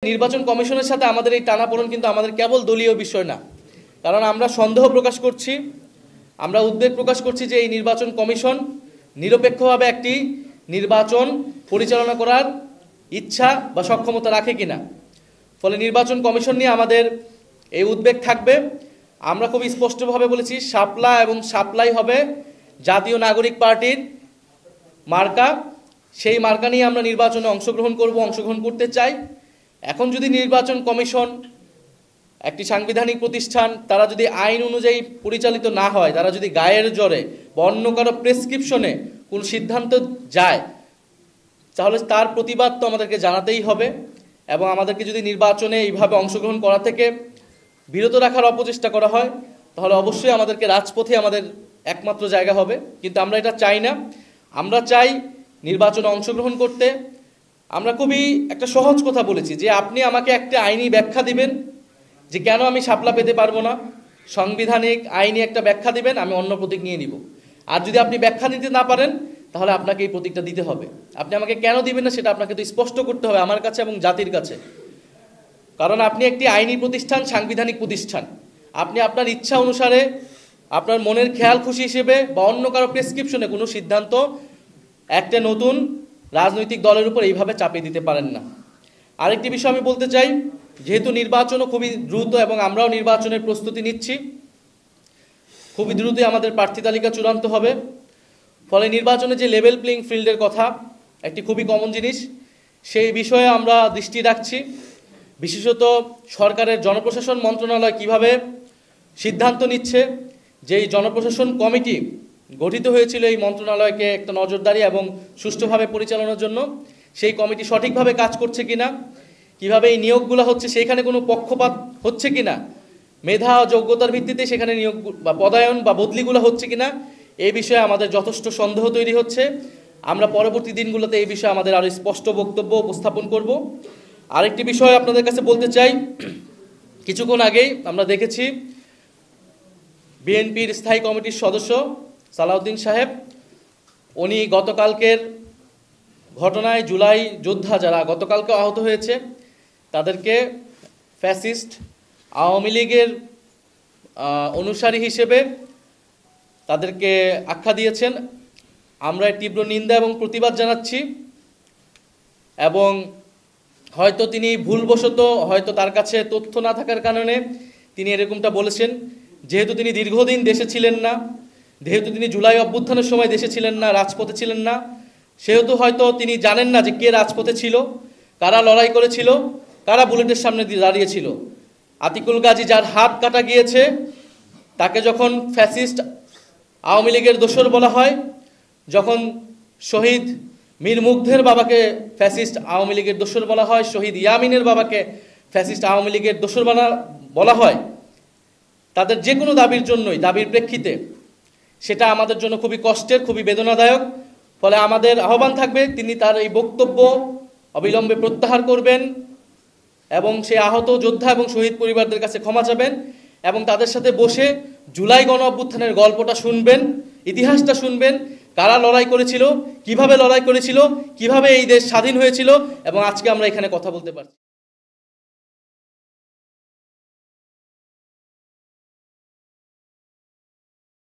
নির্বাচন কমিশনের সাথে আমাদের এই টানাপোড়েন কিন্তু আমাদের কেবল দলীয় বিষয় না, কারণ আমরা সন্দেহ প্রকাশ করছি, আমরা উদ্বেগ প্রকাশ করছি যে এই নির্বাচন কমিশন নিরপেক্ষভাবে একটি নির্বাচন পরিচালনা করার ইচ্ছা বা সক্ষমতা রাখে কিনা। ফলে নির্বাচন কমিশন নিয়ে আমাদের এই উদ্বেগ থাকবে। আমরা খুব স্পষ্টভাবে বলেছি, শাপলা এবং সাপ্লাই হবে জাতীয় নাগরিক পার্টির মার্কা। সেই মার্কা নিয়ে আমরা নির্বাচনে অংশগ্রহণ করতে চাই। এখন যদি নির্বাচন কমিশন একটি সাংবিধানিক প্রতিষ্ঠান, তারা যদি আইন অনুযায়ী পরিচালিত না হয়, তারা যদি গায়ের জোরে বা অন্য কারো প্রেসক্রিপশনে কোন সিদ্ধান্ত যায়, তাহলে তার প্রতিবাদ তো আমাদেরকে জানাতেই হবে। এবং আমাদেরকে যদি নির্বাচনে এইভাবে অংশগ্রহণ করা থেকে বিরত রাখার অপচেষ্টা করা হয়, তাহলে অবশ্যই আমাদেরকে রাজপথে আমাদের একমাত্র জায়গা হবে। কিন্তু আমরা এটা চাই না। আমরা চাই নির্বাচনে অংশগ্রহণ করতে। আমরা খুবই একটা সহজ কথা বলেছি যে আপনি আমাকে একটা আইনি ব্যাখ্যা দিবেন যে কেন আমি শাপলা পেতে পারবো না, সাংবিধানিক আইনি একটা ব্যাখ্যা দিবেন, আমি অন্য প্রতীক নিয়ে নিব। আর যদি আপনি ব্যাখ্যা দিতে না পারেন, তাহলে আপনাকে এই প্রতীকটা দিতে হবে। আপনি আমাকে কেন দিবেন না সেটা আপনাকে তো স্পষ্ট করতে হবে আমার কাছে এবং জাতির কাছে। কারণ আপনি একটি আইনি প্রতিষ্ঠান, সাংবিধানিক প্রতিষ্ঠান। আপনি আপনার ইচ্ছা অনুসারে, আপনার মনের খেয়াল খুশি হিসেবে বা অন্য কারো প্রেসক্রিপশনে কোনো সিদ্ধান্ত একটা নতুন রাজনৈতিক দলের উপর এইভাবে চাপিয়ে দিতে পারেন না। আরেকটি বিষয় আমি বলতে চাই, যেহেতু নির্বাচনও খুবই দ্রুত এবং আমরাও নির্বাচনের প্রস্তুতি নিচ্ছি, খুবই দ্রুতই আমাদের প্রার্থী তালিকা চূড়ান্ত হবে। ফলে নির্বাচনে যে লেভেল প্লেইং ফিল্ডের কথা, একটি খুবই কমন জিনিস, সেই বিষয়ে আমরা দৃষ্টি রাখছি। বিশেষত সরকারের জনপ্রশাসন মন্ত্রণালয় কিভাবে সিদ্ধান্ত নিচ্ছে, যেই জনপ্রশাসন কমিটি গঠিত হয়েছিল এই মন্ত্রণালয়কে একটা নজরদারি এবং সুষ্ঠুভাবে পরিচালনার জন্য, সেই কমিটি সঠিকভাবে কাজ করছে কিনা, কিভাবে এই নিয়োগগুলো হচ্ছে সেখানে কোনো পক্ষপাত হচ্ছে কিনা, মেধা ও যোগ্যতার ভিত্তিতে সেখানে নিয়োগ বা পদায়ন বা বদলিগুলো হচ্ছে কিনা, এই বিষয়ে আমাদের যথেষ্ট সন্দেহ তৈরি হচ্ছে। আমরা পরবর্তী দিনগুলোতে এই বিষয়ে আমাদের আরও স্পষ্ট বক্তব্য উপস্থাপন করব। আরেকটি বিষয় আপনাদের কাছে বলতে চাই, কিছুক্ষণ আগেই আমরা দেখেছি বিএনপির স্থায়ী কমিটির সদস্য সালাউদ্দিন সাহেব, উনি গতকালকের ঘটনায় জুলাই যোদ্ধা যারা গতকালকে আহত হয়েছে, তাদেরকে ফ্যাসিস্ট আওয়ামী লীগের অনুসারী হিসেবে তাদেরকে আখ্যা দিয়েছেন। আমরা তীব্র নিন্দা এবং প্রতিবাদ জানাচ্ছি। এবং হয়তো তিনি ভুলবশত, হয়তো তার কাছে তথ্য না থাকার কারণে তিনি এরকমটা বলেছেন। যেহেতু তিনি দীর্ঘদিন দেশে ছিলেন না, যেহেতু তিনি জুলাই অভ্যুত্থানের সময় দেশে ছিলেন না, রাজপথে ছিলেন না, সেহেতু হয়তো তিনি জানেন না যে কে রাজপথে ছিল, কারা লড়াই করেছিল, কারা বুলেটের সামনে দাঁড়িয়েছিল। আতিকুল গাজী, যার হাত কাটা গিয়েছে, তাকে যখন ফ্যাসিস্ট আওয়ামী লীগের দোসর বলা হয়, যখন শহীদ মীর মুগ্ধের বাবাকে ফ্যাসিস্ট আওয়ামী লীগের দোসর বলা হয়, শহীদ ইয়ামিনের বাবাকে ফ্যাসিস্ট আওয়ামী লীগের দোসর বলা হয়, তাদের যে কোনো দাবির জন্যই, দাবির প্রেক্ষিতে, সেটা আমাদের জন্য খুবই কষ্টের, খুবই বেদনাদায়ক। ফলে আমাদের আহ্বান থাকবে তিনি তার এই বক্তব্য অবিলম্বে প্রত্যাহার করবেন এবং সেই আহত যোদ্ধা এবং শহীদ পরিবারদের কাছে ক্ষমা চাবেন এবং তাদের সাথে বসে জুলাই গণ অভ্যুত্থানের গল্পটা শুনবেন, ইতিহাসটা শুনবেন, কারা লড়াই করেছিল, কিভাবে লড়াই করেছিল, কিভাবে এই দেশ স্বাধীন হয়েছিল, এবং আজকে আমরা এখানে কথা বলতে পারছি।